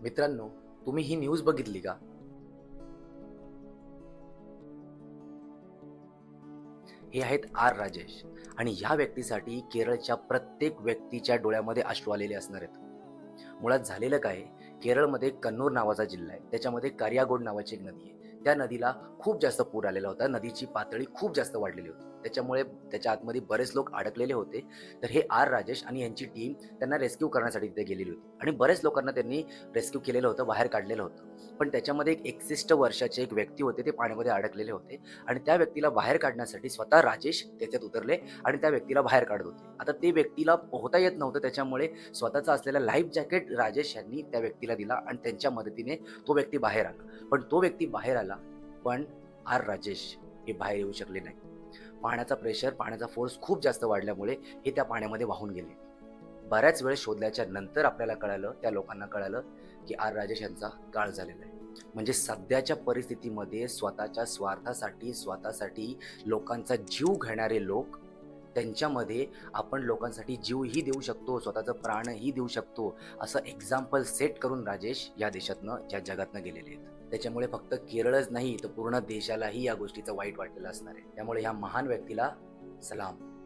मित्रांनो, तुम्ही ही न्यूज बघितली का? हे आहेत आर. राजेश आणि ह्या व्यक्तीसाठी केरळच्या प्रत्येक व्यक्तीच्या डोळ्यामध्ये अश्रू आलेले असणार आहेत. मुळात झालेलं काय आहे, केरळमध्ये कन्नूर नावाचा जिल्हा आहे. त्याच्यामध्ये कारियागोड नावाची एक नदी आहे. त्या नदीला खूप जास्त पूर आलेला होता. नदीची पातळी खूप जास्त वाढलेली होती. त्याच्यामुळे त्याच्या आतमध्ये बरेच लोक अडकलेले होते. तर हे आर. राजेश आणि यांची टीम त्यांना रेस्क्यू करण्यासाठी तिथे गेलेली होती आणि बऱ्याच लोकांना त्यांनी रेस्क्यू केलेलं होतं, बाहेर काढलेलं होतं. पण त्याच्यामध्ये एक 61 वर्षाचे एक व्यक्ती होते, ते पाण्यामध्ये अडकलेले होते आणि त्या व्यक्तीला बाहेर काढण्यासाठी स्वतः राजेश त्याच्यात उतरले आणि त्या व्यक्तीला बाहेर काढत होते. आता ते व्यक्तीला पोहता येत नव्हतं, त्याच्यामुळे स्वतःचा असलेला लाईफ जॅकेट राजेश यांनी त्या व्यक्तीला दिला आणि त्यांच्या मदतीने तो व्यक्ती बाहेर आला. पण तो व्यक्ती बाहेर आला, पण आर. राजेश हे बाहेर येऊ शकले नाही. पाण्याचा प्रेशर, पाण्याचा फोर्स खूप जास्त वाढल्यामुळे हे त्या पाण्यामध्ये वाहून गेले. बऱ्याच वेळ शोधल्याच्या नंतर आपल्याला कळालं, त्या लोकांना कळालं, की आर. राजेश यांचा काळ झालेला आहे. म्हणजे सध्याच्या परिस्थितीमध्ये स्वतःच्या स्वार्थासाठी, स्वतःसाठी लोकांचा जीव घेणारे लोक, त्यांच्यामध्ये आपण लोकांसाठी जीवही देऊ शकतो, स्वतःचा प्राणही देऊ शकतो, असं एक्झाम्पल सेट करून राजेश या देशातनं, या जगातनं गेलेले आहेत. त्याच्यामुळे फक्त केरळच नाही, तर पूर्ण देशालाही या गोष्टीचं वाईट वाटलेलं असणार आहे. त्यामुळे ह्या महान व्यक्तीला सलाम.